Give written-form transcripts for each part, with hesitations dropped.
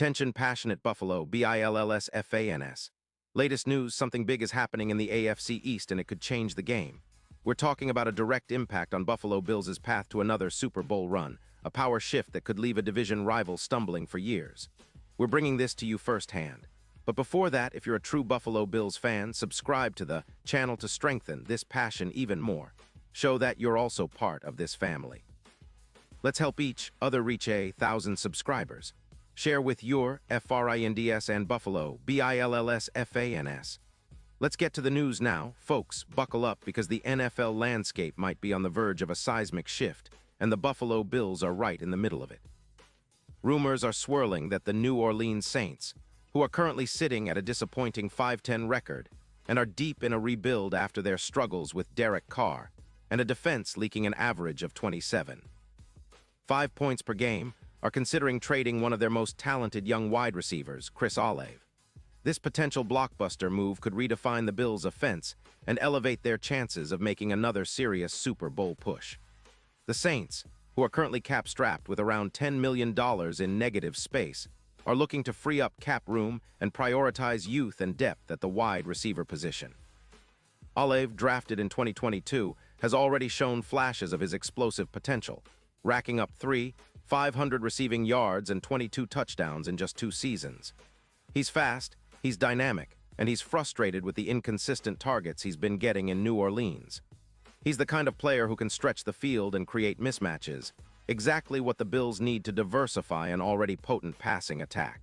Attention passionate Buffalo, BILLSFANS. Latest news, something big is happening in the AFC East and it could change the game. We're talking about a direct impact on Buffalo Bills' path to another Super Bowl run, a power shift that could leave a division rival stumbling for years. We're bringing this to you firsthand. But before that, if you're a true Buffalo Bills fan, subscribe to the channel to strengthen this passion even more. Show that you're also part of this family. Let's help each other reach 1,000 subscribers. Share with your FRINDS and Buffalo, BILLSFANS. Let's get to the news now. Folks, buckle up because the NFL landscape might be on the verge of a seismic shift, and the Buffalo Bills are right in the middle of it. Rumors are swirling that the New Orleans Saints, who are currently sitting at a disappointing 5-10 record and are deep in a rebuild after their struggles with Derek Carr and a defense leaking an average of 27. 5 points per game, are considering trading one of their most talented young wide receivers, Chris Olave. This potential blockbuster move could redefine the Bills' offense and elevate their chances of making another serious Super Bowl push. The Saints, who are currently cap-strapped with around $10 million in negative space, are looking to free up cap room and prioritize youth and depth at the wide receiver position. Olave, drafted in 2022, has already shown flashes of his explosive potential, racking up 500 receiving yards and 22 touchdowns in just 2 seasons. He's fast, he's dynamic, and he's frustrated with the inconsistent targets he's been getting in New Orleans. He's the kind of player who can stretch the field and create mismatches, exactly what the Bills need to diversify an already potent passing attack.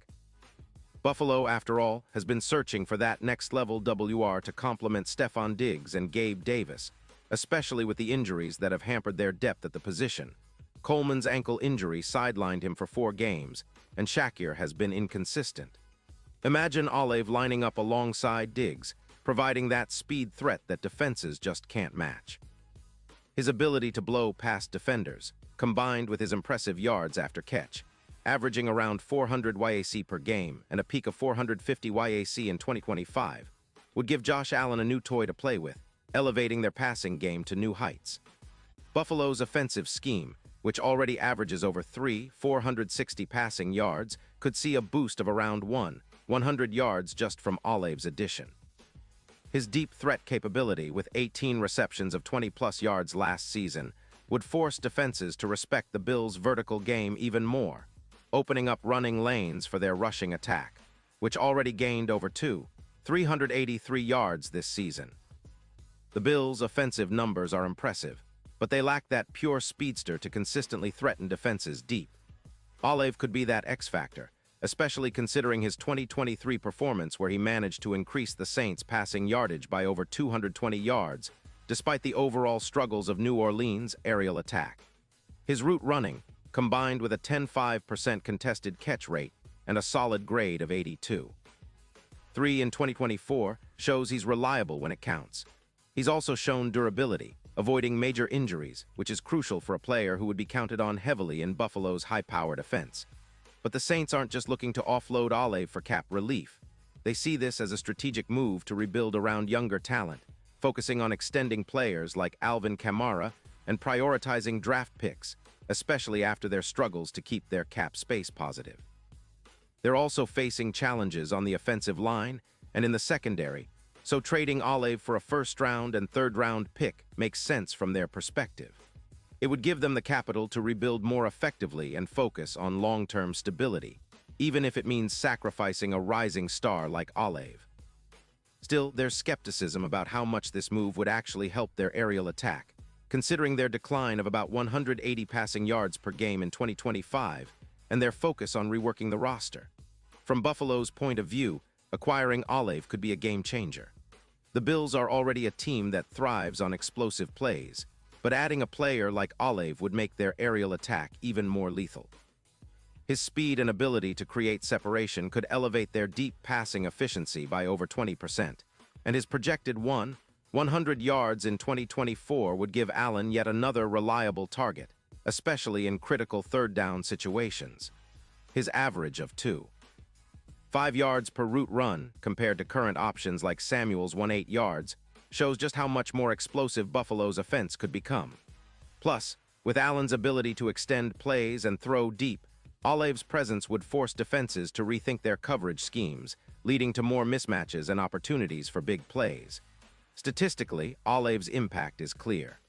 Buffalo, after all, has been searching for that next-level WR to complement Stefon Diggs and Gabe Davis, especially with the injuries that have hampered their depth at the position. Coleman's ankle injury sidelined him for 4 games, and Shakir has been inconsistent. Imagine Olave lining up alongside Diggs, providing that speed threat that defenses just can't match. His ability to blow past defenders, combined with his impressive yards after catch, averaging around 400 YAC per game and a peak of 450 YAC in 2025, would give Josh Allen a new toy to play with, elevating their passing game to new heights. Buffalo's offensive scheme, which already averages over 460 passing yards, could see a boost of around 100 yards just from Olave's addition. His deep threat capability, with 18 receptions of 20-plus yards last season, would force defenses to respect the Bills' vertical game even more, opening up running lanes for their rushing attack, which already gained over 383 yards this season. The Bills' offensive numbers are impressive, but they lack that pure speedster to consistently threaten defenses deep. Olave could be that X-factor, especially considering his 2023 performance where he managed to increase the Saints' passing yardage by over 220 yards, despite the overall struggles of New Orleans' aerial attack. His route running, combined with a 10.5% contested catch rate and a solid grade of 82. 3 in 2024 shows he's reliable when it counts. He's also shown durability, avoiding major injuries, which is crucial for a player who would be counted on heavily in Buffalo's high-powered offense. But the Saints aren't just looking to offload Olave for cap relief. They see this as a strategic move to rebuild around younger talent, focusing on extending players like Alvin Kamara and prioritizing draft picks, especially after their struggles to keep their cap space positive. They're also facing challenges on the offensive line and in the secondary, so trading Olave for a first-round and third-round pick makes sense from their perspective. It would give them the capital to rebuild more effectively and focus on long-term stability, even if it means sacrificing a rising star like Olave. Still, there's skepticism about how much this move would actually help their aerial attack, considering their decline of about 180 passing yards per game in 2025 and their focus on reworking the roster. From Buffalo's point of view, acquiring Olave could be a game-changer. The Bills are already a team that thrives on explosive plays, but adding a player like Olave would make their aerial attack even more lethal. His speed and ability to create separation could elevate their deep passing efficiency by over 20%, and his projected 100 yards in 2024 would give Allen yet another reliable target, especially in critical third-down situations. His average of 5 yards per route run, compared to current options like Samuel's 18 yards, shows just how much more explosive Buffalo's offense could become. Plus, with Allen's ability to extend plays and throw deep, Olave's presence would force defenses to rethink their coverage schemes, leading to more mismatches and opportunities for big plays. Statistically, Olave's impact is clear.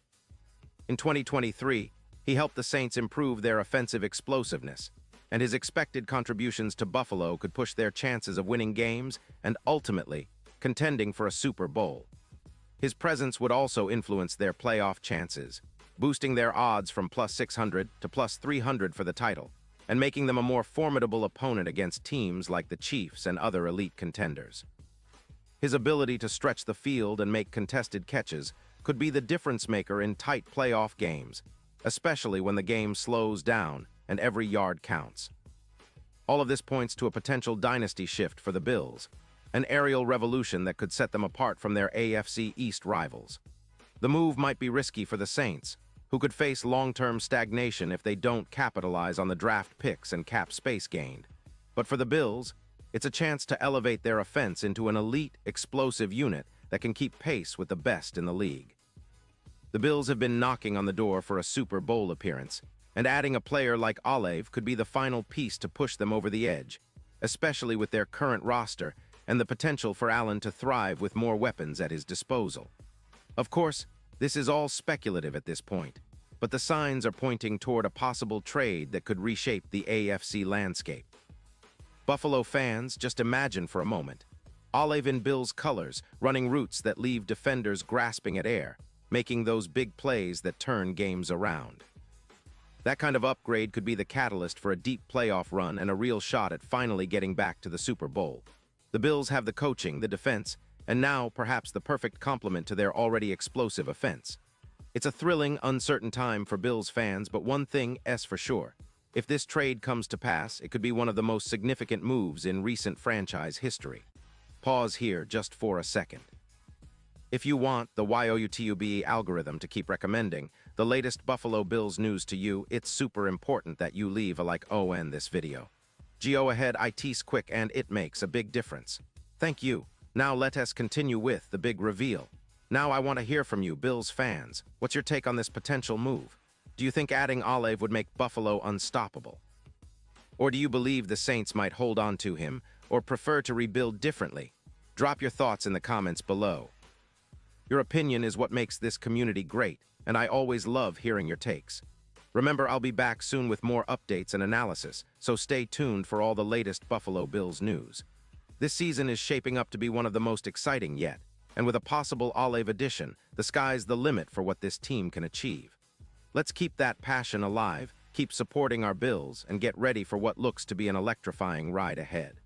In 2023, he helped the Saints improve their offensive explosiveness, and his expected contributions to Buffalo could push their chances of winning games and ultimately contending for a Super Bowl. His presence would also influence their playoff chances, boosting their odds from plus 600 to plus 300 for the title, and making them a more formidable opponent against teams like the Chiefs and other elite contenders. His ability to stretch the field and make contested catches could be the difference-maker in tight playoff games, especially when the game slows down and every yard counts. All of this points to a potential dynasty shift for the Bills, an aerial revolution that could set them apart from their AFC East rivals. The move might be risky for the Saints, who could face long-term stagnation if they don't capitalize on the draft picks and cap space gained. But for the Bills, it's a chance to elevate their offense into an elite, explosive unit that can keep pace with the best in the league. The Bills have been knocking on the door for a Super Bowl appearance, and adding a player like Olave could be the final piece to push them over the edge, especially with their current roster and the potential for Allen to thrive with more weapons at his disposal. Of course, this is all speculative at this point, but the signs are pointing toward a possible trade that could reshape the AFC landscape. Buffalo fans, just imagine for a moment, Olave in Bills colors, running routes that leave defenders grasping at air, making those big plays that turn games around. That kind of upgrade could be the catalyst for a deep playoff run and a real shot at finally getting back to the Super Bowl. The Bills have the coaching, the defense, and now perhaps the perfect complement to their already explosive offense. It's a thrilling, uncertain time for Bills fans, but one thing is for sure. If this trade comes to pass, it could be one of the most significant moves in recent franchise history. Pause here just for a second. If you want the YouTube algorithm to keep recommending the latest Buffalo Bills news to you, it's super important that you leave a like on this video. Go ahead, it's quick and it makes a big difference. Thank you. Now let us continue with the big reveal. Now I want to hear from you, Bills fans. What's your take on this potential move? Do you think adding Olave would make Buffalo unstoppable? Or do you believe the Saints might hold on to him, or prefer to rebuild differently? Drop your thoughts in the comments below. Your opinion is what makes this community great, and I always love hearing your takes. Remember, I'll be back soon with more updates and analysis, so stay tuned for all the latest Buffalo Bills news. This season is shaping up to be one of the most exciting yet, and with a possible Olave addition, the sky's the limit for what this team can achieve. Let's keep that passion alive, keep supporting our Bills, and get ready for what looks to be an electrifying ride ahead.